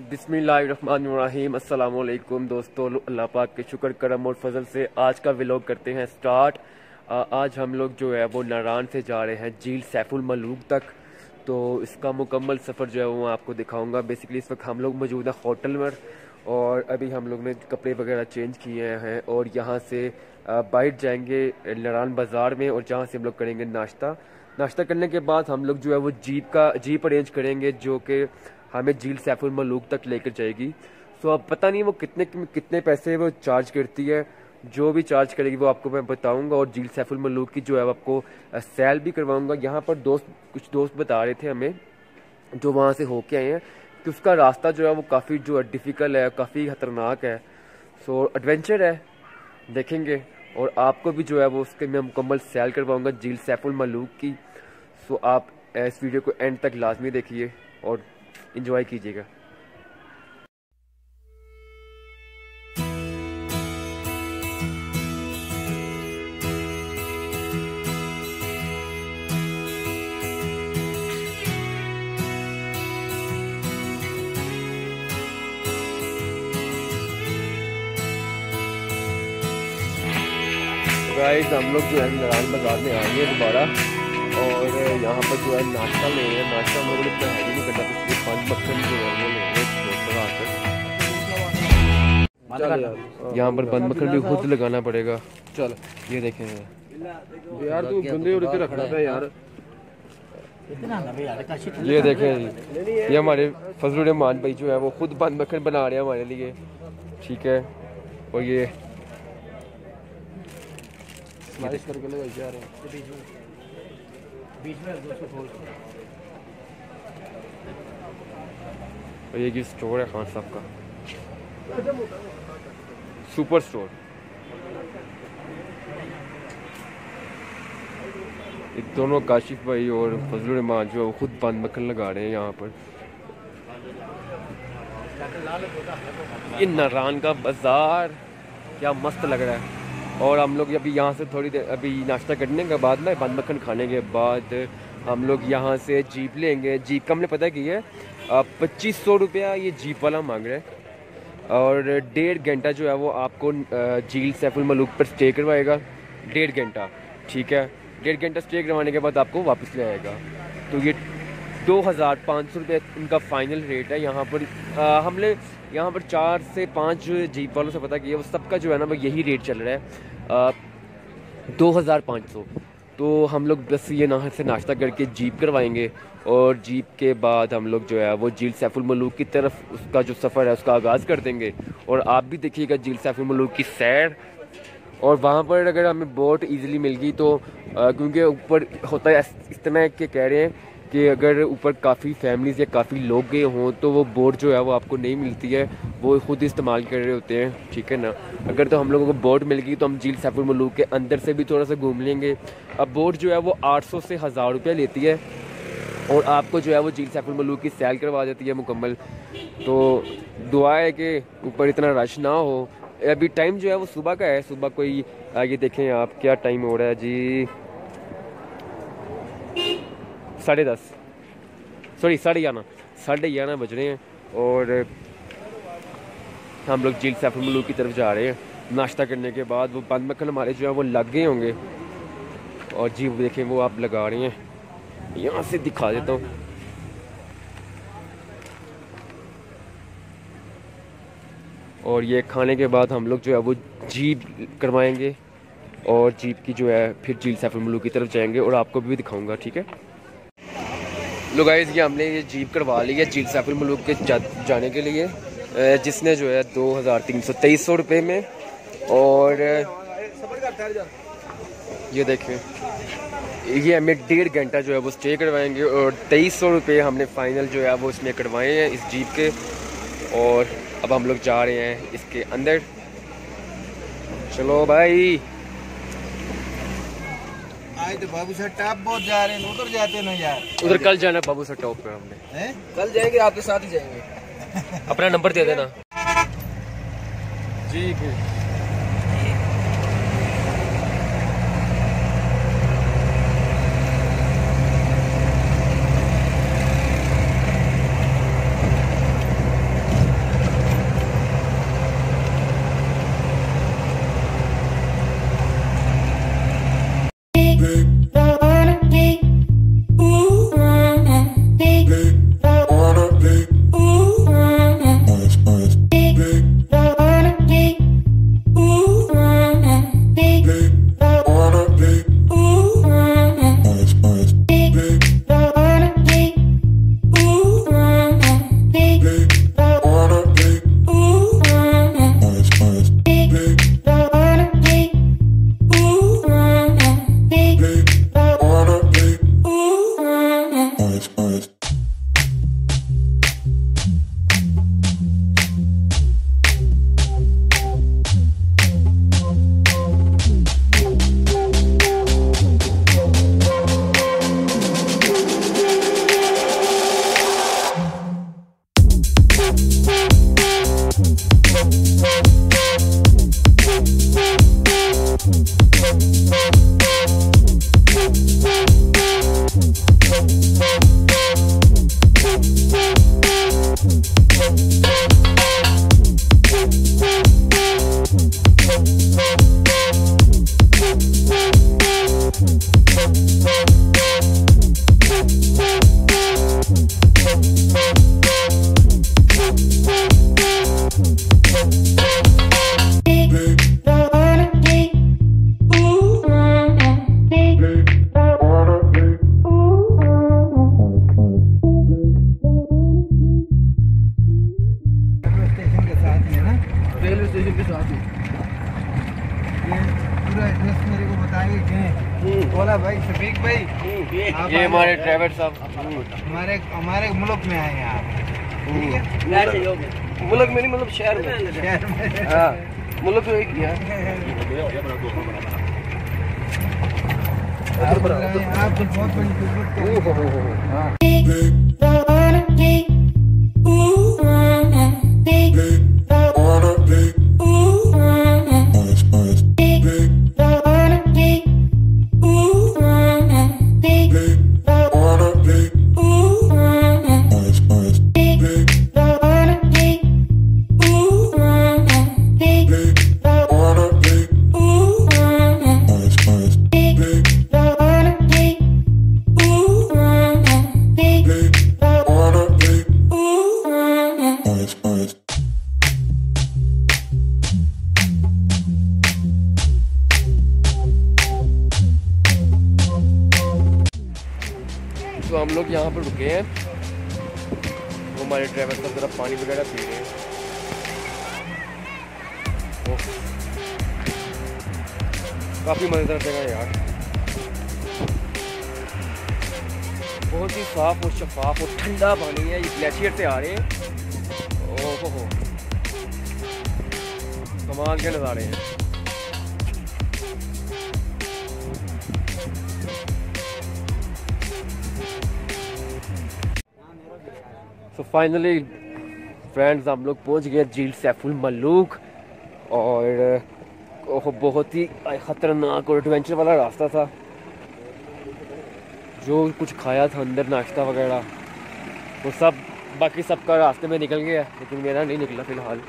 बिस्मिल्लाहिर्रहमानिर्रहीम। अस्सलाम वालेकुम दोस्तों, अल्लाह पाक के शुक्र करम और फजल से आज का व्लॉग करते हैं स्टार्ट। आज हम लोग जो है वो नारान से जा रहे हैं झील सैफुल मलूक तक। तो इसका मुकम्मल सफ़र जो है वो आपको दिखाऊंगा। बेसिकली इस वक्त हम लोग मौजूद हैं होटल में और अभी हम लोग ने कपड़े वगैरह चेंज किए हैं और यहाँ से बाहर जाएंगे नारान बाज़ार में और जहाँ से हम लोग करेंगे नाश्ता करने के बाद हम लोग जो है वो जीप अरेंज करेंगे जो कि हमें झील सैफुल मलूक तक लेकर जाएगी। सो अब पता नहीं वो कितने पैसे वो चार्ज करती है। जो भी चार्ज करेगी वो आपको मैं बताऊंगा और झील सैफुल मलूक की जो है आपको सैल भी करवाऊंगा। यहाँ पर कुछ दोस्त बता रहे थे हमें जो वहाँ से होके आए हैं कि उसका रास्ता जो है वो काफ़ी जो है डिफ़िकल्ट है, काफ़ी ख़तरनाक है। सो एडवेंचर है, देखेंगे और आपको भी जो है वो उसके मैं मुकम्मल सैल करवाऊंगा झील सैफुल मलूक की। सो आप इस वीडियो को एंड तक लाजमी देखिए और एंजॉय कीजिएगा। गाइस हम लोग जो है नारायण बाजार में आएंगे दोबारा और यहाँ पर जो है नाश्ता ले रहे हैं। नाश्ता हम लोगों ने इतना हैवी नहीं करना, इसलिए 5 मक्खन जो है वो ले रहे हैं। यहाँ पर बंद मक्खन भी खुद लगाना पड़ेगा। चल ये देखें यार, तू बंदे उड़ के रखना था यार। ये देखें, ये हमारे फजलुर रहमान भाई जो है वो खुद बंद मक्खन बना रहे हैं हमारे लिए, ठीक है। और ये करके लगा जा रहे हैं बीच में और ये स्टोर है खान साहब का, सुपर स्टोर। ये दोनों काशिफ भाई और फजलुर रहमान जो है वो खुद बंद मक्खन लगा रहे हैं यहाँ पर। ये नारान का बाजार क्या मस्त लग रहा है। और हम लोग अभी यहाँ से थोड़ी देर अभी नाश्ता करने के बाद ना बंद मक्खन खाने के बाद हम लोग यहाँ से जीप लेंगे। जीप का हमने पता की है 2500 रुपया ये जीप वाला मांग रहा है और 1.5 घंटा जो है वो आपको झील सैफुल मलूक पर स्टे करवाएगा। 1.5 घंटा, ठीक है। 1.5 घंटा स्टे करवाने के बाद आपको वापस ले आएगा। तो ये 2500 रुपये इनका फाइनल रेट है। यहाँ पर हमने यहाँ पर 4 से 5 जीप वालों से पता किया, वो सबका जो है ना वो यही रेट चल रहा है 2500। तो हम लोग बस ये यहाँ से नाश्ता करके जीप करवाएंगे और जीप के बाद हम लोग जो है वो झील सैफुल मलूक की तरफ उसका जो सफ़र है उसका आगाज़ कर देंगे। और आप भी देखिएगा झील सैफुल मलूक की सैर। और वहाँ पर अगर हमें बोट इजीली मिल गई तो क्योंकि ऊपर होता है इस तरह के कह रहे हैं कि अगर ऊपर काफ़ी फैमिलीज़ या काफ़ी लोग गए हों तो वो बोट जो है वो आपको नहीं मिलती है, वो खुद इस्तेमाल कर रहे होते हैं, ठीक है ना। अगर तो हम लोगों को बोट मिल गई तो हम झील सैफुल मलूक के अंदर से भी थोड़ा सा घूम लेंगे। अब बोट जो है वो 800 से 1000 रुपया लेती है और आपको जो है वो झील सैफुल मलूक की सैल करवा देती है मुकम्मल। तो दुआ है कि ऊपर इतना रश ना हो। अभी टाइम जो है वो सुबह का है, सुबह कोई ये देखें आप क्या टाइम हो रहा है जी, 10:30 सॉरी 11:30 बज रहे हैं और हम लोग झील सैफुल मलूक की तरफ जा रहे हैं नाश्ता करने के बाद। वो बंद मक्खन हमारे जो है वो लग गए होंगे और जी देखें वो आप लगा रहे हैं, यहाँ से दिखा देता हूँ। और ये खाने के बाद हम लोग जो है वो जीप करवाएंगे और जीप की जो है फिर झील सैफुल मलूक की तरफ जाएंगे और आपको भी दिखाऊंगा, ठीक है। लो गाइस, ये हमने ये जीप करवा ली है झील सैफुल मलूक के जाने के लिए, जिसने जो है 2300 रुपये में। और ये देखें ये हमें 1.5 घंटा जो है वो स्टे करवाएंगे और 2300 रुपये हमने फाइनल जो है वो इसमें करवाए हैं इस जीप के। और अब हम लोग जा रहे हैं इसके अंदर। चलो भाई, आज तो बाबू सर टॉप बहुत जा रहे हैं, उधर जाते ना यार। उधर कल जाना बाबू सर टॉप पे हमने। कल जाएंगे, आपके साथ ही जाएंगे। अपना नंबर दे देना जी। बोला भाई शफीक भाई, ये हमारे ड्राइवर साहब हमारे मुल्क में आए हैं आप। मुल्क में नहीं, मतलब शहर में। हाँ, मुल्क में एक किया आप बहुत बड़ी तो हम लोग यहाँ पर रुके हैं, वो हमारे ड्राइवर साहब जरा पानी वगैरह पी रहे हैं। काफ़ी मज़ेदार जगह है यार, बहुत ही साफ और शफाफ और ठंडा पानी है। ये ग्लेशियर से आ रहे हैं। ओहो, कमाल के नज़ारे हैं। तो फाइनली फ्रेंड्स हम लोग पहुंच गए झील सैफुल मलूक, और बहुत ही ख़तरनाक और एडवेंचर वाला रास्ता था। जो कुछ खाया था अंदर नाश्ता वगैरह वो सब बाकी सबका रास्ते में निकल गया, लेकिन मेरा नहीं निकला फ़िलहाल।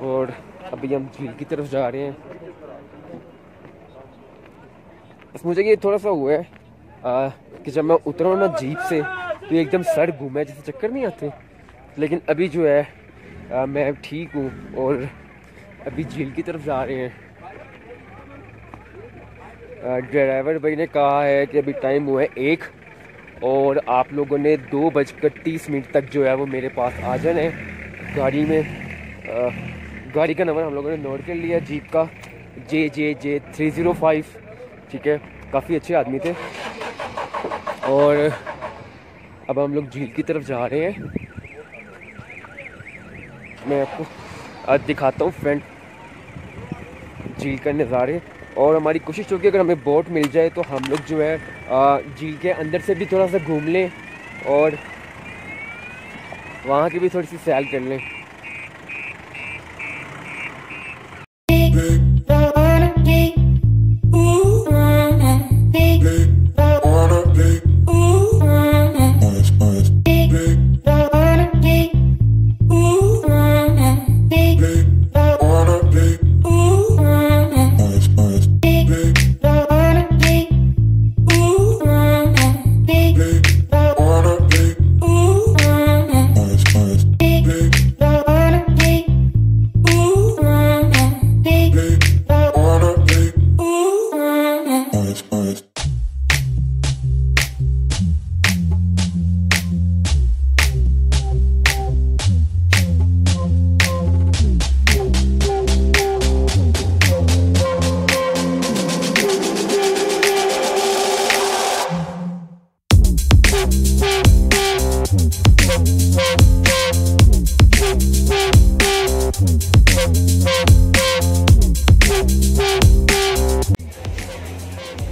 और अभी हम झील की तरफ जा रहे हैं। बस मुझे ये थोड़ा सा हुआ है कि जब मैं उतरा ना जीप से तो एकदम सर घूमा, जैसे चक्कर नहीं आते। लेकिन अभी जो है मैं ठीक हूँ और अभी झील की तरफ जा रहे हैं। ड्राइवर भाई ने कहा है कि अभी टाइम हुआ है 1 और आप लोगों ने 2:30 तक जो है वो मेरे पास आ जाना है गाड़ी में। गाड़ी का नंबर हम लोगों ने नोट कर लिया, जीप का JJJ 305। ठीक है, काफ़ी अच्छे आदमी थे। और अब हम लोग झील की तरफ जा रहे हैं। मैं आपको आज दिखाता हूँ फ्रेंड झील का नज़ारे। और हमारी कोशिश होगी अगर हमें बोट मिल जाए तो हम लोग जो है झील के अंदर से भी थोड़ा सा घूम लें और वहाँ की भी थोड़ी सी सैर कर लें।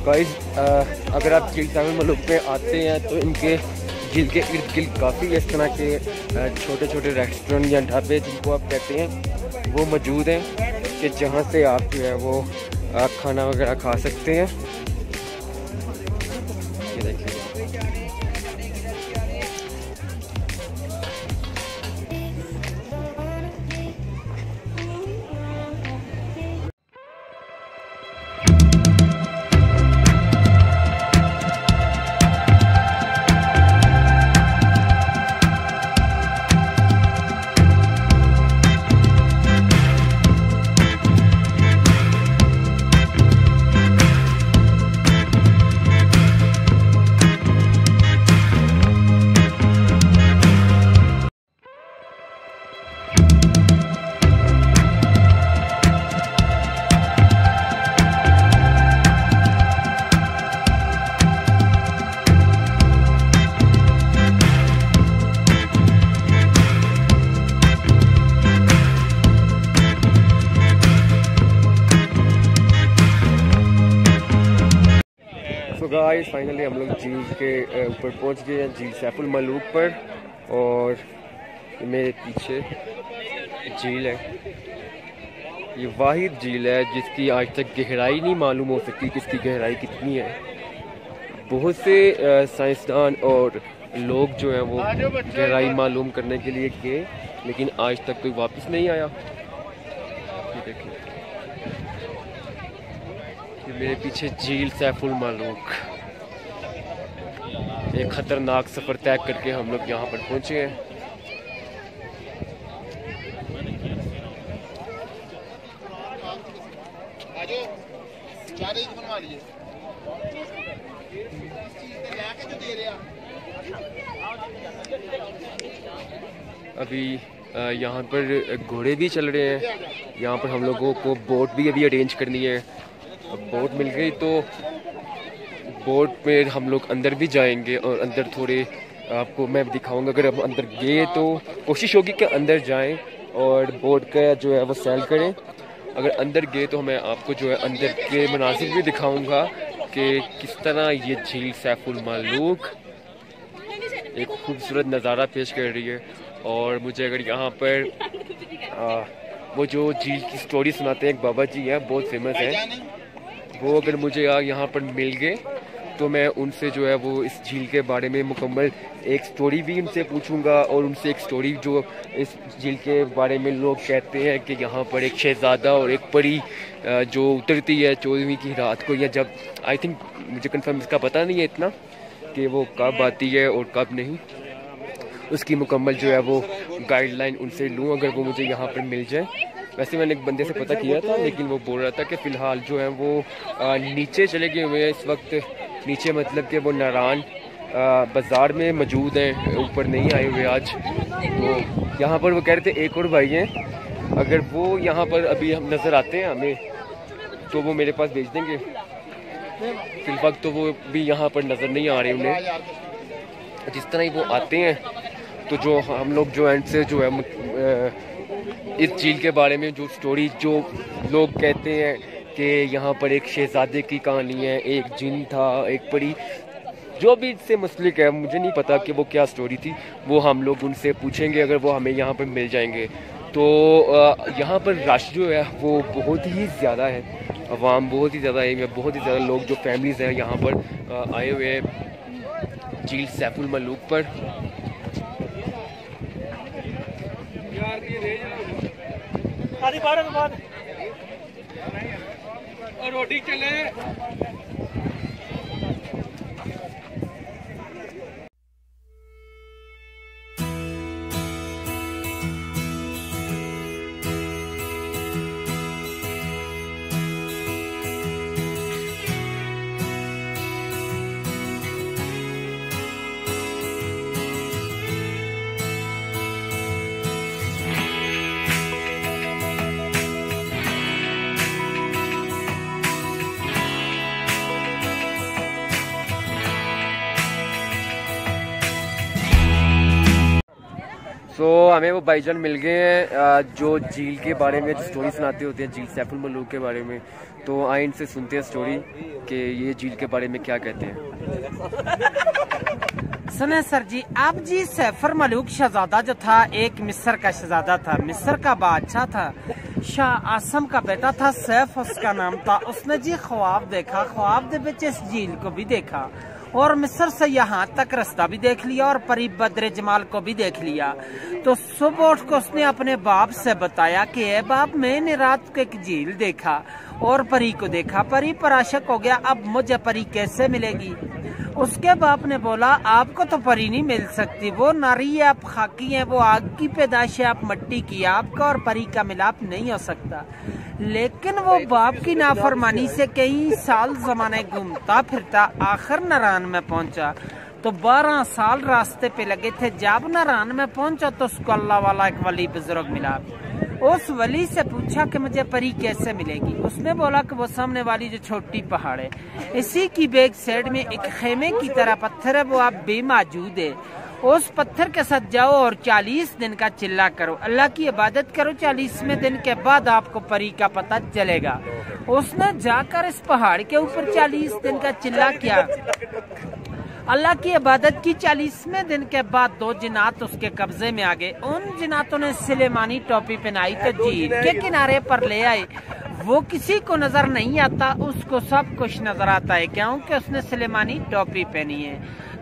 गाइस अगर आप झील सैफुल मलूक पे आते हैं तो इनके झील के इर्द गिर्द काफ़ी इस तरह के छोटे छोटे रेस्टोरेंट या ढाबे जिनको आप कहते हैं वो मौजूद हैं। कि जहाँ से आप जो है वो खाना वगैरह खा सकते हैं। ये देखिए गाइस फाइनली हम लोग झील के ऊपर पहुंच गए हैं, झील सैफुल मलूक पर। और मेरे पीछे झील है, ये वाहिद झील है जिसकी आज तक गहराई नहीं मालूम हो सकती कि इसकी गहराई कितनी है। बहुत से साइंसदान और लोग जो हैं वो गहराई मालूम करने के लिए गए, लेकिन आज तक कोई वापस नहीं आया। ये देखिए मेरे पीछे झील सैफुल मलूक। एक खतरनाक सफर तय करके हम लोग यहाँ पर पहुंचे हैं। अभी यहाँ पर घोड़े भी चल रहे हैं। यहाँ पर हम लोगों को बोट भी अभी अरेंज करनी है। बोट मिल गई तो बोट पे हम लोग अंदर भी जाएंगे और अंदर थोड़े आपको मैं दिखाऊंगा। अगर हम अंदर गए तो कोशिश होगी कि अंदर जाएं और बोट का जो है वो सैल करें। अगर अंदर गए तो मैं आपको जो है अंदर के मनासिर भी दिखाऊंगा कि किस तरह ये झील सैफुल मलूक एक खूबसूरत नज़ारा पेश कर रही है। और मुझे अगर यहाँ पर वो जो झील की स्टोरी सुनाते हैं, एक बाबा जी हैं बहुत फेमस हैं, वो अगर मुझे यहाँ पर मिल गए तो मैं उनसे जो है वो इस झील के बारे में मुकम्मल एक स्टोरी भी उनसे पूछूंगा। और उनसे एक स्टोरी जो इस झील के बारे में लोग कहते हैं कि यहाँ पर एक शहजादा और एक परी जो उतरती है 14वीं की रात को, या जब आई थिंक मुझे कंफर्म इसका पता नहीं है इतना कि वो कब आती है और कब नहीं। उसकी मुकम्मल जो है वो गाइडलाइन उनसे लूँ अगर वो मुझे यहाँ पर मिल जाए। वैसे मैंने एक बंदे से पता किया था, लेकिन वो बोल रहा था कि फ़िलहाल जो है वो नीचे चले गए हुए हैं इस वक्त। नीचे मतलब कि वो नारान बाज़ार में मौजूद हैं, ऊपर नहीं आए हुए आज। तो यहाँ पर वो कह रहे थे एक और भाई हैं, अगर वो यहाँ पर अभी हम नज़र आते हैं हमें तो वो मेरे पास भेज देंगे। फिलहाल तो वो भी यहाँ पर नज़र नहीं आ रहे उन्हें। जिस तरह ही वो आते हैं तो जो हम लोग जो एंड से जो है इस झील के बारे में जो स्टोरी जो लोग कहते हैं कि यहाँ पर एक शहजादे की कहानी है, एक जिन था, एक परी, जो भी इससे मुस्लिक है, मुझे नहीं पता कि वो क्या स्टोरी थी, वो हम लोग उनसे पूछेंगे अगर वो हमें यहाँ पर मिल जाएंगे। तो यहाँ पर रश जो है वो बहुत ही ज़्यादा है, अवाम बहुत ही ज़्यादा है, बहुत ही ज़्यादा लोग जो फैमिलीज़ हैं यहाँ पर आए हुए हैं झील सैफुल मलूक पर। रोटी चले हमें वो भाईजान मिल गए हैं जो झील के बारे में जो स्टोरी सुनाते होते हैं, झील सैफुल मलूक के बारे में। तो आए इनसे सुनते हैं स्टोरी कि ये झील के बारे में क्या कहते हैं। सुने सर जी, अब जी सैफुल मलूक शहजादा जो था एक मिस्र का शहजादा था, मिस्र का बादशाह था। शाह आसम का बेटा था, सैफ उसका नाम था। उसने जी ख्वाब देखा, ख्वाब दे विच इस झील को भी देखा और मिस्र से यहाँ तक रास्ता भी देख लिया और परी बद्र जमाल को भी देख लिया। तो सुबह उठ को उसने अपने बाप से बताया कि ए बाप, मैंने रात को एक झील देखा और परी को देखा, परी पर आशिक हो गया, अब मुझे परी कैसे मिलेगी। उसके बाप ने बोला आपको तो परी नहीं मिल सकती, वो नारी है, आप खाकी हैं, वो आग की पैदाश है, आप मट्टी की, आपका और परी का मिलाप नहीं हो सकता। लेकिन वो बाप की नाफरमानी से कई साल जमाने घूमता फिरता आखिर नारायण में पहुंचा। तो 12 साल रास्ते पे लगे थे। जब नारायण में पहुंचा तो उसको अल्लाह वाला एक वली बुजुर्ग मिला। उस वली से पूछा कि मुझे परी कैसे मिलेगी। उसने बोला कि वो सामने वाली जो छोटी पहाड़ है, इसी की बैक साइड में एक खेमे की तरह पत्थर है, वो आप बेमौजूद है, उस पत्थर के साथ जाओ और 40 दिन का चिल्ला करो, अल्लाह की इबादत करो, 40वें दिन के बाद आपको परी का पता चलेगा। उसने जाकर इस पहाड़ के ऊपर 40 दिन का चिल्ला किया, अल्लाह की इबादत की। 40वें दिन के बाद 2 जिन्नात उसके कब्जे में आ गए। उन जिन्नातों ने सुलेमानी टोपी पहनाई तो झील के किनारे पर ले आए। वो किसी को नजर नहीं आता, उसको सब कुछ नजर आता है क्योंकि उसने सुलेमानी टोपी पहनी है।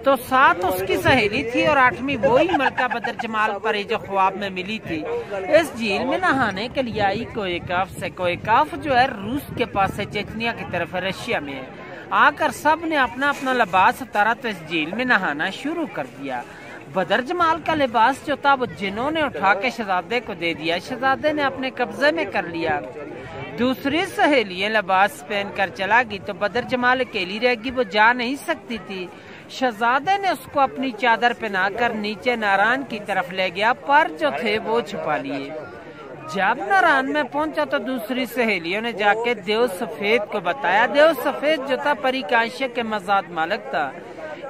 तो 7 उसकी सहेली थी और 8वीं वही मलका बद्र जमाल परी जो ख्वाब में मिली थी। इस झील में नहाने के लिए आई कोयकाफ से। कोयकाफ जो है रूस के पास है, चेचनिया की तरफ है, रशिया में है। आकर सब ने अपना अपना लिबास उतारा तो इस झील में नहाना शुरू कर दिया। बद्र जमाल का लिबास जो था वो जिन्होंने उठा के शहजादे को दे दिया, शहजादे ने अपने कब्जे में कर लिया। दूसरी सहेलियां लिबास पहनकर चला गई तो बद्र जमाल अकेली रहेगी, वो जा नहीं सकती थी। शहजादे ने उसको अपनी चादर पहनाकर नीचे नारायण की तरफ ले गया, पर जो थे वो छुपा लिए। जब नारायण में पहुंचा तो दूसरी सहेलियों ने जाके देव सफेद को बताया। देव सफेद जो था परी का आशिक के मजाद मालिक था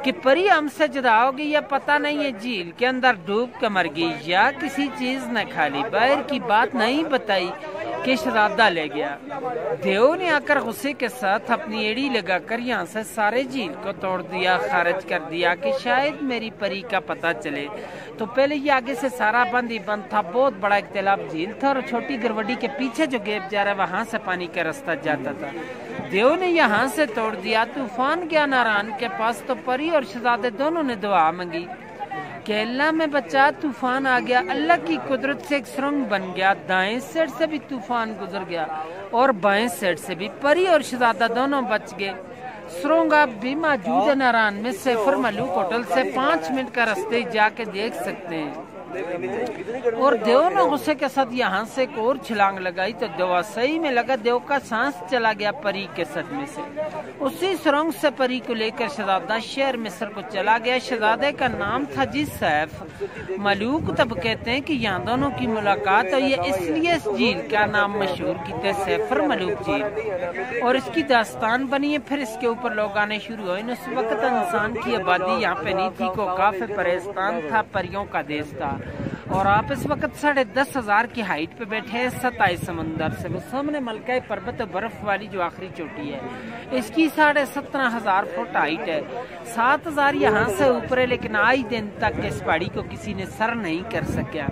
कि परी हमसे जुदा हो गई, या पता नहीं है झील के अंदर डूब के मर गई या किसी चीज ने खा ली। बाहर की बात नहीं बताई कि शहजादा ले गया। देव ने आकर गुस्से के साथ अपनी एड़ी लगाकर यहाँ से सारे झील को तोड़ दिया, खारिज कर दिया कि शायद मेरी परी का पता चले। तो पहले ये आगे से सारा बंद ही बंद था, बहुत बड़ा एक तालाब झील था और छोटी गिरवडी के पीछे जो गेप जा रहा है वहां से पानी का रास्ता जाता था। देव ने यहाँ से तोड़ दिया। तूफान गया नारायण के पास तो परी और शहजादे दोनों ने दुआ मांगी कि अल्लाह में बचा। तूफान आ गया, अल्लाह की कुदरत से एक सुरंग बन गया, दाएं साइड से भी तूफान गुजर गया और बाएं साइड से भी। परी और शहजादा दोनों बच गए। सुरंग आप भी मौजूद है नारायण में। सैफर मलूक होटल से 5 मिनट का रास्ते जाके देख सकते हैं। और देव ने गुस्से के साथ यहाँ से एक और छलांग लगाई तो देवा सही में लगा, देव का सांस चला गया परी के सदमे से। उसी सुरंग से परी को लेकर शहजादा शहर मिस्र को चला गया। शहजादे का नाम था जी सैफ मलूक। तब कहते हैं कि यहाँ दोनों की मुलाकात हुई है, इसलिए इस झील का नाम मशहूर की सैफर मलूक झील और इसकी दास्तान बनी है। फिर इसके ऊपर लोग आने शुरू हुए। उस वक्त इंसान की आबादी यहाँ पे नहीं थी, को काफी परेशान था, परियों का देश था। और आप इस वक्त 10,500 की हाइट पे बैठे हैं 27 समंदर से। वो सामने मलका पर्वत बर्फ वाली जो आखिरी चोटी है, इसकी 17,500 फुट हाइट है। 7,000 यहाँ से ऊपर है, लेकिन आज दिन तक इस पहाड़ी को किसी ने सर नहीं कर सका।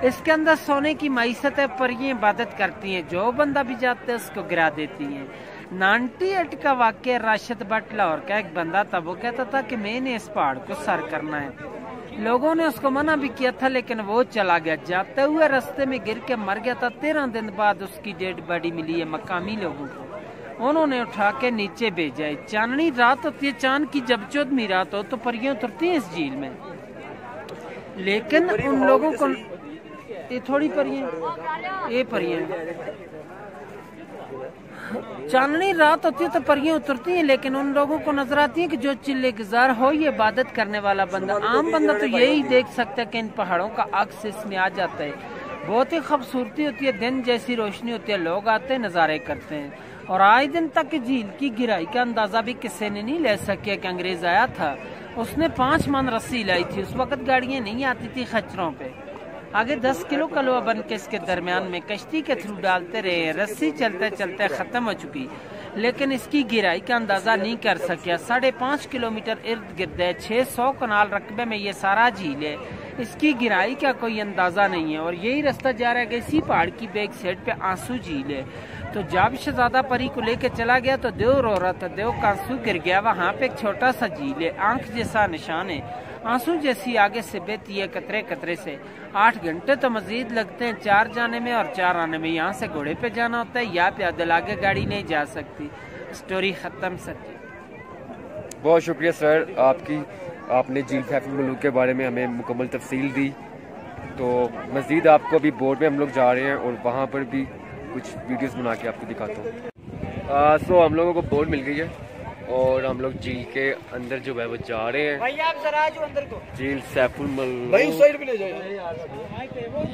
इसके अंदर सोने की मैसत है, पर ये इबादत करती हैं, जो बंदा भी जाता है उसको गिरा देती हैं। 98 का वाक्य राशिद भट्ट लाहौर का एक बंदा था। वो कहता था कि मैंने इस पहाड़ को सर करना है। लोगों ने उसको मना भी किया था, लेकिन वो चला गया। जाते हुए रास्ते में गिर के मर गया था। 13 दिन बाद उसकी डेड बॉडी मिली है मकामी लोगों को। उन्होंने उठा के नीचे भेजा है। चांदनी रात होती है, चांद की जब 14वीं रात हो तो परियां उतरती हैं इस झील में, लेकिन उन लोगों को ये थोड़ी परियां, ये परियां चांदनी रात होती है तो परियां उतरती हैं, लेकिन उन लोगों को नजर आती है कि जो चिल्ले गुजार हो, ये इबादत करने वाला बंदा। आम बंदा तो यही देख सकता है कि इन पहाड़ों का अक्स इसमें आ जाता है। बहुत ही खूबसूरती होती है, दिन जैसी रोशनी होती है, लोग आते हैं, नजारे करते हैं। और आज दिन तक झील की गिराई का अंदाजा भी किसी ने नहीं ले सके कि अंग्रेज आया था, उसने 5 मन रस्सी लाई थी। उस वक्त गाड़ियां नहीं आती थी खच्चरों पे। आगे 10 किलो कलवा बन के इसके दरमियान में कश्ती के थ्रू डालते रहे। रस्सी चलते चलते खत्म हो चुकी, लेकिन इसकी गिराई का अंदाजा नहीं कर सकिया। 5.5 किलोमीटर इर्द गिर्द है, 600 कनाल रकबे में ये सारा झील है। इसकी गिराई का कोई अंदाजा नहीं है। और यही रास्ता जा रहा है कि इसी पहाड़ की बैक साइड पे आंसू झील है। तो जब शहजादा परी को लेके चला गया तो देव रो रहा था, देव का आंसू गिर गया। वहाँ पे एक छोटा सा झील है, आंख जैसा निशान है, आंसू जैसी आगे से बहती है कतरे कतरे से। 8 घंटे तो मजीद लगते हैं 4 जाने में और 4 आने में। यहाँ से घोड़े पे जाना होता है या पैदल, आगे गाड़ी नहीं जा सकती। स्टोरी खत्म सर जी। बहुत शुक्रिया सर आपने झील सैफुल मलूक के बारे में हमें मुकम्मल तफसील दी। तो मज़ीद आपको अभी बोट में हम लोग जा रहे हैं और वहाँ पर भी कुछ वीडियोस बना के आपको दिखाता हूँ। सो हम लोगों को बोट मिल गई है और हम लोग झील के अंदर जो है वो जा रहे हैं। भाई आप जरा जो अंदर को झील सैफुल मलूक भाई साइड पे ले जाओ।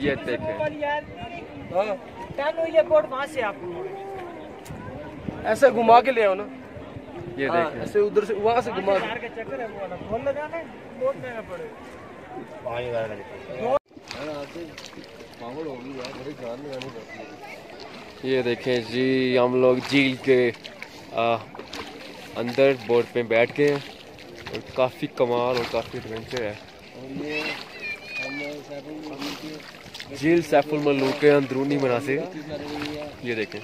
ये देखें, ये बोट वहाँ से आप ऐसे घुमा के ले आओ ना, ये देखें। ऐसे उधर से वहाँ से घुमा के। चक्कर है वो वाला खोल लगाना बोट में पड़े पानी पागल होगी यार, मेरी जान लगानी पड़ती है। ये देखें जी, हम लोग झील के अंदर बोट पे बैठ गए हैं और काफ़ी कमाल और काफ़ी एडवेंचर है। झील सैफुल मलूक के अंदरूनी बना से ये देखें।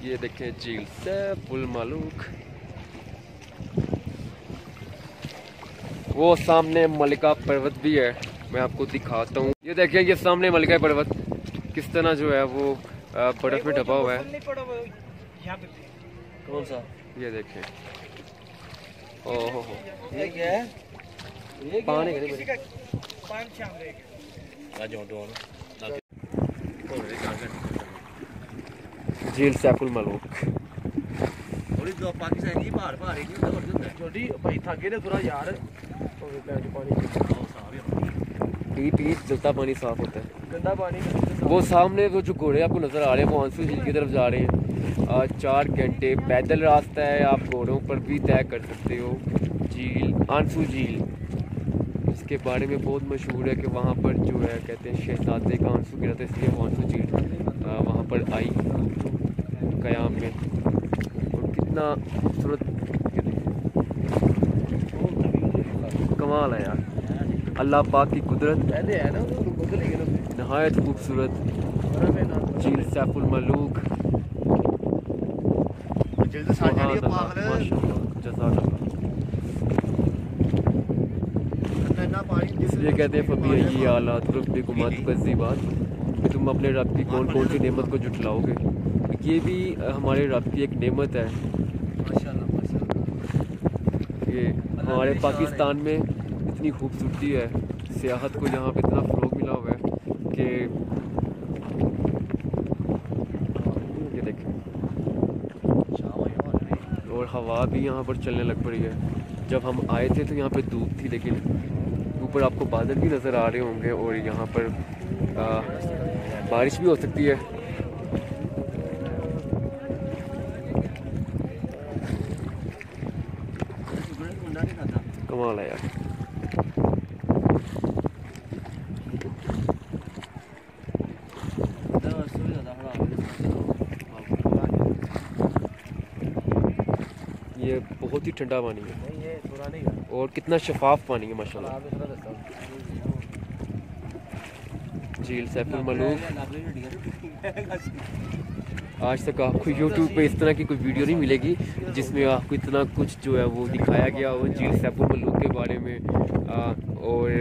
ये देखें झील सैफुल मलूक। वो सामने मलिका पर्वत भी है, मैं आपको दिखाता हूँ। ये देखें, ये सामने मलिका पर्वत किस तरह जो है वो बर्फ में ढपा हुआ है। कौन सा? ये देखें, ओहो ये क्या है? ये पानी झील सैफुल मलूक। थोड़ी दो पाकिस्तानी बाहर बाहर ही नहीं छोटी भाई था के थोड़ा यार और पानी पी जलता पानी साफ होता है, गंदा पानी। वो सामने वो जो घोड़े आपको नजर आ रहे हैं वो आंसू झील की तरफ जा रहे हैं। 4 घंटे पैदल रास्ता है, आप घोड़ों पर भी तय कर सकते हो। झील आंसू झील इसके बारे में बहुत मशहूर है कि वहाँ पर जो है कहते हैं शहजादे का आंसू गिरा था, इसलिए वो आंसू झील वहाँ पर आई कयाम में। और कितना खूबसूरत कमाल है यार, अल्लाह पाक की कुदरत नहायत खूबसूरत झील सैफुल मलूक। इसलिए कहते हैं फबी ये आला तुरफ बेगुमात कज़ी बात कि तुम अपने रब की कौन कौन सी नेमत को जुटलाओगे। ये भी हमारे रब की एक नेमत है। ये हमारे पाकिस्तान में इतनी खूबसूरती है, सियाहत को यहाँ पे इतना फ़रोग मिला हुआ है कि ये देखें। और हवा भी यहाँ पर चलने लग पड़ी है। जब हम आए थे तो यहाँ पे धूप थी, लेकिन ऊपर आपको बादल भी नज़र आ रहे होंगे और यहाँ पर बारिश भी हो सकती है। कमाल है यार। ये बहुत ही ठंडा पानी है और कितना शफाफ पानी है माशाल्लाह। झील सैफुल मलूक। आज तक आपको YouTube पे इस तरह की कोई वीडियो नहीं मिलेगी जिसमें आपको इतना कुछ जो है वो दिखाया गया हो झील सैफुल मलूक के बारे में। और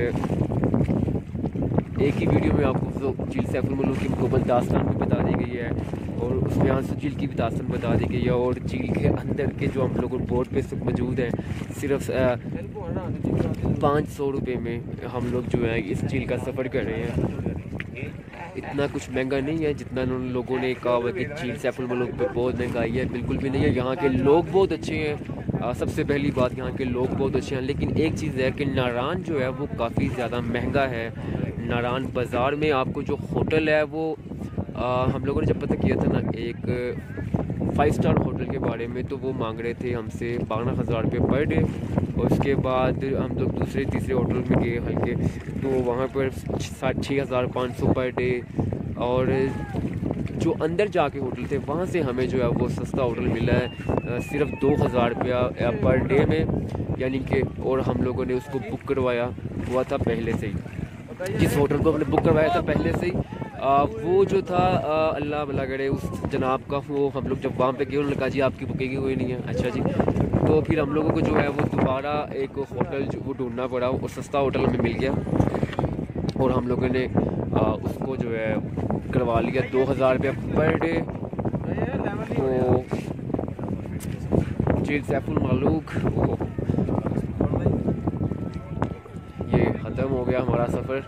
एक ही वीडियो में आपको झील सैफुल मलूक की मुकम्मल दास्तान भी बता दी गई है और उसमें आंसू झील की भी दास्तान बता दी गई है। और झील के अंदर के जो हम लोग बोट पे मौजूद हैं, सिर्फ 500 रुपये में हम लोग जो है इस झील का सफ़र कर रहे हैं। इतना कुछ महंगा नहीं है जितना उन लोगों ने कहा हुआ कि झील सैफुल मलूक पे बहुत महंगाई है। बिल्कुल भी नहीं है। यहाँ के लोग बहुत अच्छे हैं। सबसे पहली बात, यहाँ के लोग बहुत अच्छे हैं। लेकिन एक चीज़ है कि नारान जो है वो काफ़ी ज़्यादा महंगा है। नारान बाज़ार में आपको जो होटल है वो हम लोगों ने जब पता किया था ना एक 5 स्टार होटल के बारे में, तो वो मांग रहे थे हमसे 12,000 रुपये पर डे। और उसके बाद हम लोग दूसरे तीसरे होटल में गए हल्के, तो वहाँ पर 6,500 पर डे। और जो अंदर जाके होटल थे वहाँ से हमें जो है वो सस्ता होटल मिला है सिर्फ 2,000 रुपया पर डे में, यानी कि। और हम लोगों ने उसको बुक करवाया हुआ था पहले से ही। जिस होटल को हमने बुक करवाया था पहले से ही, वो जो था अल्लाह भला करे उस जनाब का, वो हम लोग जब वहाँ पे गए उन्होंने कहा जी आपकी बुकिंग हुई नहीं है। अच्छा जी। तो फिर हम लोगों को जो है वो दोबारा एक होटल जो वो ढूंढना पड़ा और सस्ता होटल हमें मिल गया और हम लोगों ने उसको जो है करवा लिया 2,000 रुपये पर डे। तो झील सैफुल मलूक ये ख़त्म हो गया हमारा सफ़र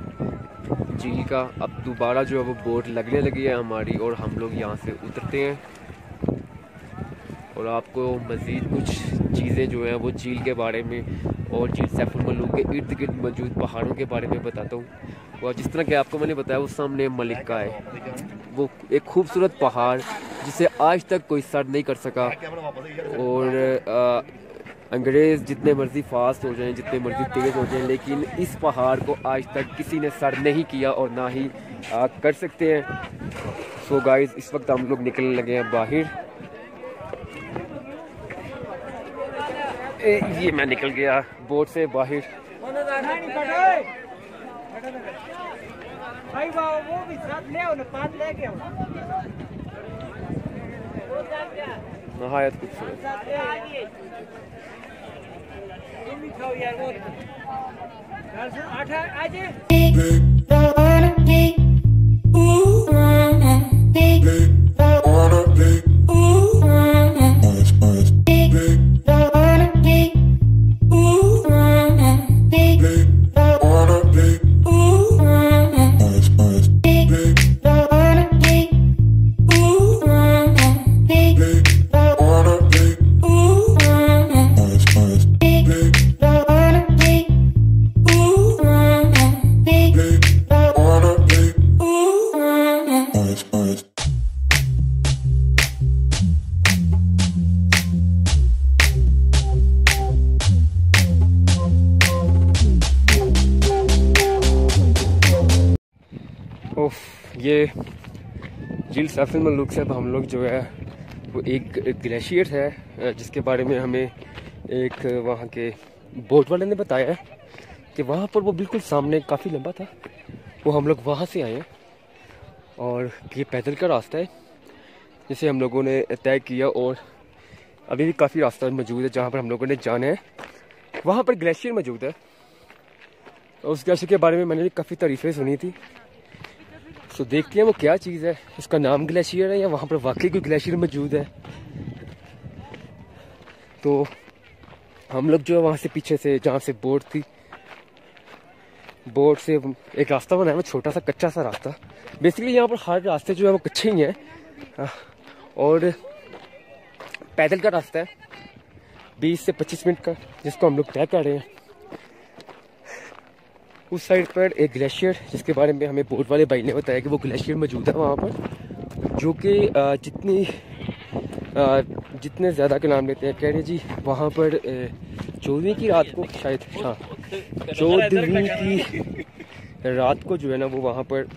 झील का। अब दोबारा जो है वो बोट लगने लगी है हमारी और हम लोग यहाँ से उतरते हैं और आपको मज़ीद कुछ चीज़ें जो हैं वो झील के बारे में और झील सैफुल मलूक के इर्द गिर्द मौजूद पहाड़ों के बारे में बताता हूँ। और जिस तरह कि आपको मैंने बताया वो सामने मलिका है, वो एक खूबसूरत पहाड़ जिसे आज तक कोई सर नहीं कर सका। और अंग्रेज़ जितने मर्ज़ी फास्ट हो जाएं, जितने मर्ज़ी तेज़ हो जाएं, लेकिन इस पहाड़ को आज तक किसी ने सर नहीं किया और ना ही कर सकते हैं। सो गाइस, इस वक्त हम लोग निकलने लगे हैं बाहर। ये मैं निकल गया बोट से बाहर। नहायत खूबसूरत। ये झील सैफुल मलूक से अब हम लोग जो है वो एक ग्लेशियर है जिसके बारे में हमें एक वहाँ के बोट वाले ने बताया है कि वहाँ पर वो बिल्कुल सामने काफ़ी लंबा था। वो हम लोग वहाँ से आए हैं और ये पैदल का रास्ता है जिसे हम लोगों ने तय किया और अभी भी काफ़ी रास्ता मौजूद है जहाँ पर हम लोगों ने जाना है। वहाँ पर ग्लेशियर मौजूद है और उस ग्लेशियर के बारे में मैंने भी काफ़ी तारीफ़ें सुनी थी। तो देखते हैं वो क्या चीज़ है, उसका नाम ग्लेशियर है या वहाँ पर वाकई कोई ग्लेशियर मौजूद है। तो हम लोग जो है वहाँ से पीछे से जहाँ से बोट थी, बोट से एक रास्ता बनाया है, छोटा सा कच्चा सा रास्ता। बेसिकली यहाँ पर हर रास्ते जो है वो कच्चे ही हैं और पैदल का रास्ता है 20 से 25 मिनट का, जिसको हम लोग तय कर रहे हैं। उस साइड पर एक ग्लेशियर जिसके बारे में हमें बोट वाले भाई ने बताया कि वो ग्लेशियर मौजूद है वहाँ पर, जो कि जितने ज़्यादा के नाम लेते हैं। कह रहे जी वहाँ पर 14वीं की रात को शायद, हाँ 14वीं की रात को जो है ना वो वहाँ पर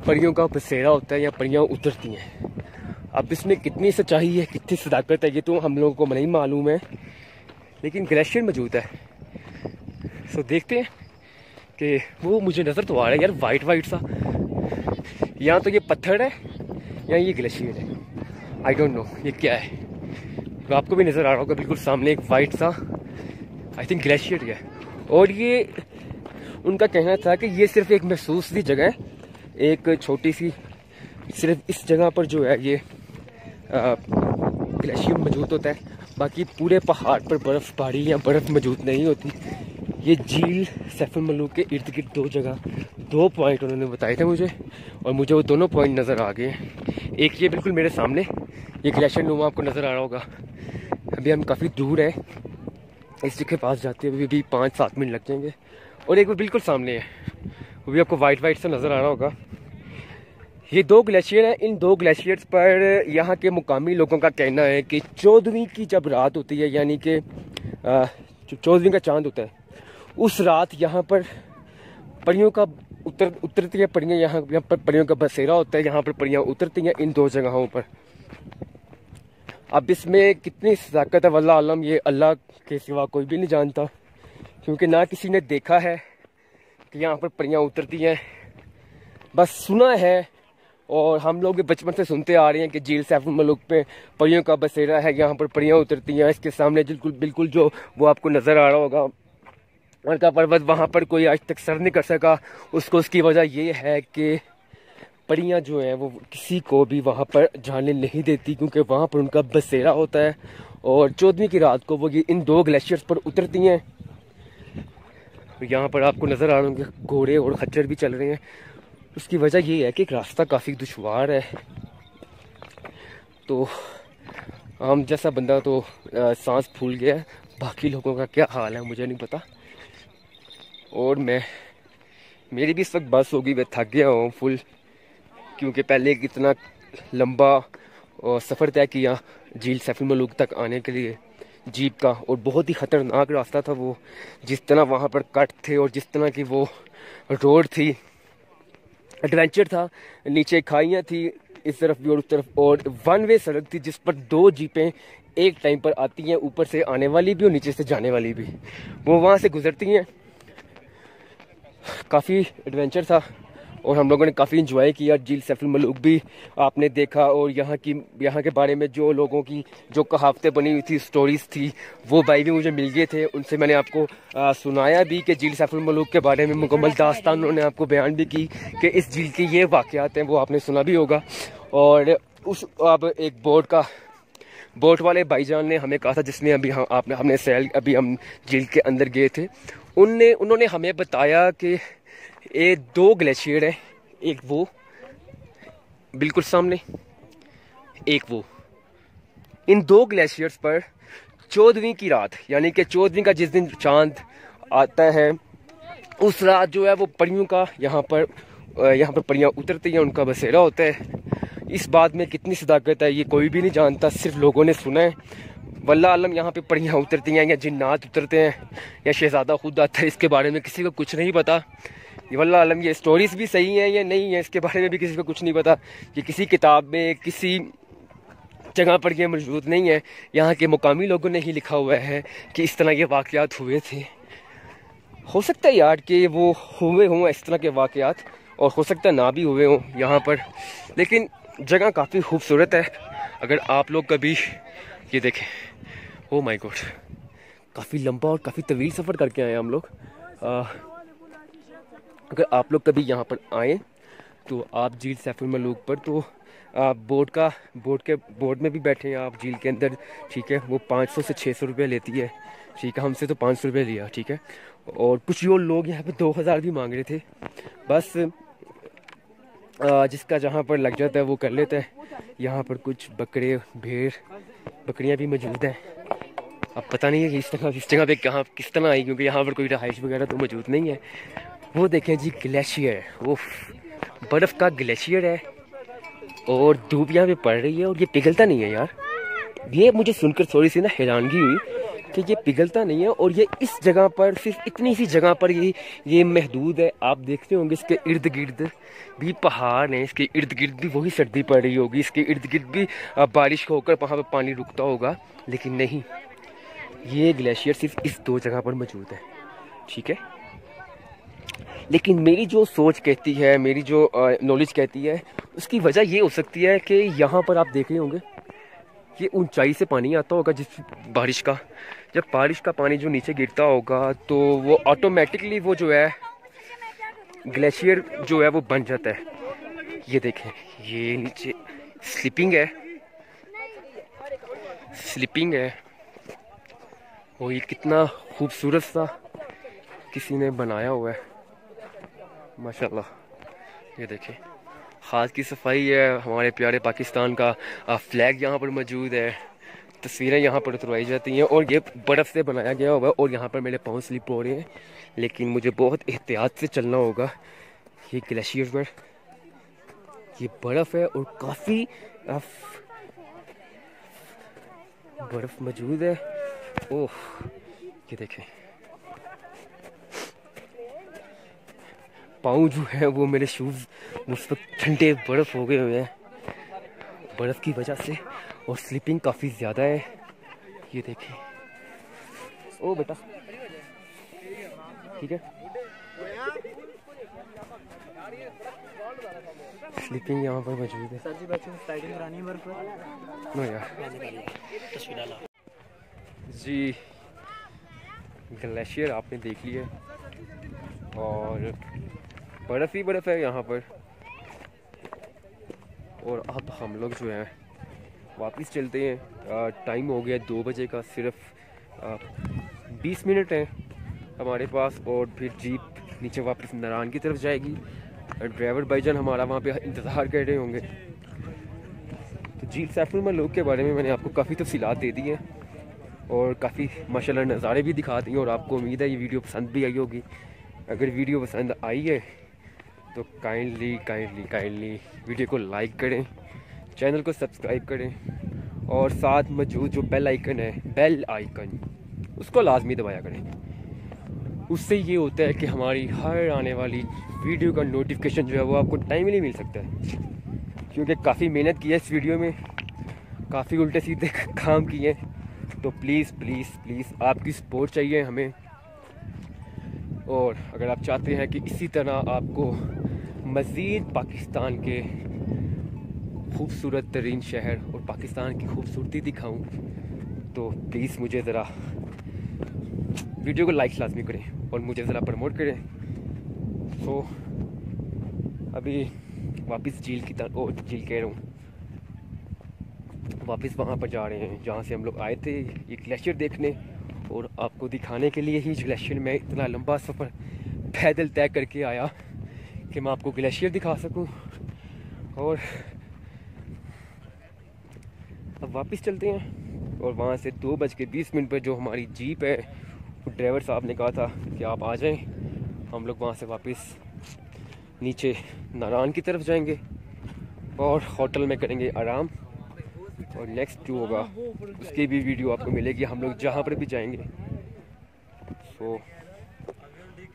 परियों का बसेरा होता है या परियां उतरती हैं। अब इसमें कितनी सच्चाई है, कितनी सदाकत है, ये तो हम लोगों को नहीं मालूम है, लेकिन ग्लेशियर मौजूद है। तो देखते हैं कि वो मुझे नज़र तो आ रहा है यार वाइट वाइट सा, या तो ये पत्थर है या ये ग्लेशियर है, आई डोंट नो ये क्या है। तो आपको भी नज़र आ रहा होगा बिल्कुल सामने एक वाइट सा, आई थिंक ग्लेशियर है। और ये उनका कहना था कि ये सिर्फ एक महसूस सी जगह है, एक छोटी सी, सिर्फ इस जगह पर जो है ये ग्लेशियर मौजूद होता है, बाकी पूरे पहाड़ पर बर्फ़ पहाड़ी या बर्फ़ मौजूद नहीं होती। ये झील सैफुल मलूक के इर्द गिर्द 2 जगह 2 पॉइंट उन्होंने बताए थे मुझे, और मुझे वो दोनों पॉइंट नज़र आ गए। एक ये बिल्कुल मेरे सामने ये ग्लेशियर नुमा आपको नज़र आ रहा होगा। अभी हम काफ़ी दूर है, इस जगह के पास जाते हुए भी 5-7 मिनट लग जाएंगे। और एक वो बिल्कुल सामने है, वो भी आपको वाइट वाइट सा नज़र आ रहा होगा। ये 2 ग्लेशियर हैं। इन 2 ग्लेशियर्स पर यहाँ के मुकामी लोगों का कहना है कि 14वीं की जब रात होती है, यानी कि 14वीं का चांद होता है, उस रात यहाँ पर परियों का उतरती है परियाँ। यहाँ पर परियों का बसेरा होता है, यहाँ पर परियाँ उतरती हैं इन 2 जगहों पर। अब इसमें कितनी सदाकत है वल्लाह आलम, ये अल्लाह के सिवा कोई भी नहीं जानता, क्योंकि ना किसी ने देखा है कि यहाँ पर परियाँ उतरती हैं, बस सुना है। और हम लोग बचपन से सुनते आ रहे हैं कि झील सैफुल मलूक पे परियों का बसेरा है, यहाँ पर परियाँ उतरती हैं। इसके सामने बिल्कुल जो वो आपको नज़र आ रहा होगा उनका पर्वत, वहाँ पर कोई आज तक सर नहीं कर सका। उसकी वजह ये है कि परियाँ जो हैं वो किसी को भी वहाँ पर जाने नहीं देती, क्योंकि वहाँ पर उनका बसेरा होता है। और 14वीं की रात को वो ये इन 2 ग्लेशियर्स पर उतरती हैं। यहाँ पर आपको नज़र आ रहे होंगे घोड़े और खच्चर भी चल रहे हैं। उसकी वजह ये है कि रास्ता काफ़ी दुश्वार है, तो आम जैसा बंदा तो सांस फूल गया है। बाकी लोगों का क्या हाल है मुझे नहीं पता। और मेरी भी इस वक्त बस होगी, मैं थक गया हूँ फुल, क्योंकि पहले इतना लंबा सफ़र तय किया झील सैफुल मलूक तक आने के लिए जीप का, और बहुत ही ख़तरनाक रास्ता था वो। जिस तरह वहाँ पर कट थे और जिस तरह की वो रोड थी, एडवेंचर था। नीचे खाइयाँ थी इस तरफ भी और उस तरफ, और 1 वे सड़क थी जिस पर 2 जीपें एक टाइम पर आती हैं, ऊपर से आने वाली भी और नीचे से जाने वाली भी, वो वहाँ से गुजरती हैं। काफ़ी एडवेंचर था और हम लोगों ने काफ़ी इंजॉय किया। झील सैफुल मलूक भी आपने देखा, और यहाँ के बारे में जो लोगों की जो कहावतें बनी हुई थी, स्टोरीज़ थी, वो भाई भी मुझे मिल गए थे। उनसे मैंने आपको सुनाया भी कि झील सैफुल मलूक के बारे में मुकम्मल दास्तान उन्होंने आपको बयान भी की कि इस झील के ये वाक़यात हैं, वो आपने सुना भी होगा। और अब एक बोट वाले भाईजान ने हमें कहा था, जिसने अभी हम झील के अंदर गए थे, उन्होंने हमें बताया कि ये 2 ग्लेशियर है, एक वो बिल्कुल सामने, एक वो। इन 2 ग्लेशियर्स पर 14वीं की रात, यानी कि 14वीं का जिस दिन चांद आता है, उस रात जो है वो परियों का यहाँ पर परियाँ उतरती हैं, उनका बसेरा होता है। इस बात में कितनी सदाकत है ये कोई भी नहीं जानता, सिर्फ लोगों ने सुना है। वल्लाह आलम यहाँ पे परियाँ उतरती हैं या जिन्नात उतरते हैं या शहजादा खुद आता है, इसके बारे में किसी को कुछ नहीं पता। ये वल्लाह आलम ये स्टोरीज़ भी सही हैं या नहीं है, इसके बारे में भी किसी को कुछ नहीं पता। ये किसी किताब में किसी जगह पर ये मौजूद नहीं है। यहाँ के मुकामी लोगों ने ही लिखा हुआ है कि इस तरह के वाक़यात हुए थे। हो सकता है यार कि वो हुए हों इस तरह के वाक़यात, और हो सकता है ना भी हुए हों यहाँ पर, लेकिन जगह काफ़ी खूबसूरत है। अगर आप लोग कभी ये देखें, ओ माय गॉड, काफ़ी लंबा और काफ़ी तवील सफ़र करके आए हम लोग। अगर आप लोग कभी यहाँ पर आएँ तो आप झील सैफुल मलूक पर तो बोट में भी बैठे हैं आप झील के अंदर, ठीक है। वो 500 से 600 रुपये लेती है, ठीक है। हमसे तो 500 रुपये लिया, ठीक है। और कुछ लोग यहाँ पे 2000 भी मांग रहे थे। बस जिसका जहाँ पर लग जाता है वो कर लेता है। यहाँ पर कुछ बकरियाँ भी मौजूद हैं। अब पता नहीं है कि इस जगह पे किस तरह आई, क्योंकि यहाँ पर कोई रहाइश वगैरह तो मौजूद नहीं है। वो देखें जी, ग्लेशियर, वो बर्फ़ का ग्लेशियर है और धूप यहाँ पे पड़ रही है और ये पिघलता नहीं है यार। ये मुझे सुनकर थोड़ी सी ना हैरानगी हुई कि ये पिघलता नहीं है, और ये इस जगह पर, सिर्फ इतनी सी जगह पर ये महदूद है। आप देखते होंगे इसके इर्द गिर्द भी पहाड़ हैं, इसके इर्द गिर्द भी वही सर्दी पड़ रही होगी, इसके इर्द गिर्द भी बारिश होकर वहाँ पर पानी रुकता होगा, लेकिन नहीं, ये ग्लेशियर सिर्फ इस 2 जगह पर मौजूद है, ठीक है। लेकिन मेरी जो सोच कहती है, मेरी जो नॉलेज कहती है, उसकी वजह ये हो सकती है कि यहाँ पर आप देख रहे होंगे ये ऊंचाई से पानी आता होगा जिस बारिश का। जब बारिश का पानी जो नीचे गिरता होगा तो वो ऑटोमेटिकली वो जो है ग्लेशियर जो है वो बन जाता है। ये देखें, ये नीचे स्लिपिंग है और ये कितना खूबसूरत सा किसी ने बनाया हुआ है माशाल्लाह। ये देखें, हाथ की सफाई है। हमारे प्यारे पाकिस्तान का फ्लैग यहाँ पर मौजूद है। तस्वीरें यहाँ पर उतरवाई जाती हैं और ये बर्फ़ से बनाया गया हुआ है। और यहाँ पर मेरे पाँव स्लिप हो रहे हैं, लेकिन मुझे बहुत एहतियात से चलना होगा। ये ग्लेशियर पर ये बर्फ़ है और काफ़ी बर्फ़ मौजूद है। ओह, ये देखें, पाँव जो है वो मेरे शूज़ उस वक्त ठंडे बर्फ़ हो गए हुए हैं बर्फ़ की वजह से, और स्लिपिंग काफ़ी ज़्यादा है। ये देखें, ओ बेटा ठीक है, स्लिपिंग यहाँ पर मौजूद है। नो यार जी, ग्लेशियर आपने देख लिया और बर्फ़ ही बर्फ़ है यहाँ पर। और अब हम लोग जो है वापस चलते हैं। टाइम हो गया 2 बजे का, सिर्फ 20 मिनट हैं हमारे पास, और फिर जीप नीचे वापस नारान की तरफ जाएगी। ड्राइवर भाईजान हमारा वहाँ पे इंतज़ार कर रहे होंगे। तो झील सैफुल मलूक के बारे में मैंने आपको काफ़ी तफसीलात दे दी हैं और काफ़ी माशाल्लाह नज़ारे भी दिखा दी हैं, और आपको उम्मीद है ये वीडियो पसंद भी आई होगी। अगर वीडियो पसंद आई है तो काइंडली वीडियो को लाइक करें, चैनल को सब्सक्राइब करें, और साथ मौजूद जो बेल आइकन है, बेल आइकन, उसको लाजमी दबाया करें। उससे ये होता है कि हमारी हर आने वाली वीडियो का नोटिफिकेशन जो है वो आपको टाइमली मिल सकता है। क्योंकि काफ़ी मेहनत की है इस वीडियो में, काफ़ी उल्टे सीधे काम किए हैं। तो प्लीज़ प्लीज़ प्लीज़ आपकी सपोर्ट चाहिए हमें। और अगर आप चाहते हैं कि इसी तरह आपको मज़ीद पाकिस्तान के खूबसूरत तरीन शहर और पाकिस्तान की खूबसूरती दिखाऊं, तो प्लीज़ मुझे ज़रा वीडियो को लाइक लाजमी करें और मुझे ज़रा प्रमोट करें। तो अभी वापस झील की तरफ, झील कह रहा हूँ, वापस वहाँ पर जा रहे हैं जहाँ से हम लोग आए थे, ये ग्लेशियर देखने और आपको दिखाने के लिए ही। ग्लेशियर में इतना लंबा सफ़र पैदल तय करके आया कि मैं आपको ग्लेशियर दिखा सकूं। और अब वापस चलते हैं, और वहाँ से 2:20 पर जो हमारी जीप है, ड्राइवर साहब ने कहा था कि आप आ जाएं। हम लोग वहाँ से वापस नीचे नारान की तरफ जाएंगे और होटल में करेंगे आराम। और नेक्स्ट जो होगा उसकी भी वीडियो आपको मिलेगी, हम लोग जहाँ पर भी जाएंगे। सो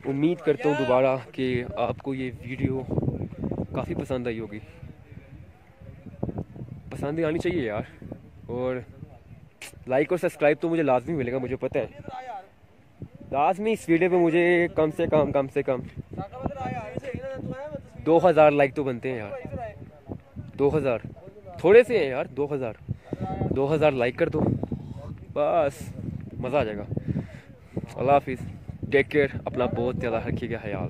उम्मीद करता हूँ दोबारा कि आपको ये वीडियो काफ़ी पसंद आई होगी। पसंद आनी चाहिए यार, और लाइक और सब्सक्राइब तो मुझे लाजमी मिलेगा, मुझे पता है। लाजमी इस वीडियो पे मुझे कम से कम 2000 लाइक तो बनते हैं यार। 2000 थोड़े से हैं यार, 2000 लाइक कर दो बस, मज़ा आ जाएगा। अल्लाह हाफिज़, टेक केयर, अपना बहुत ज़्यादा रखिएगा ख्याल।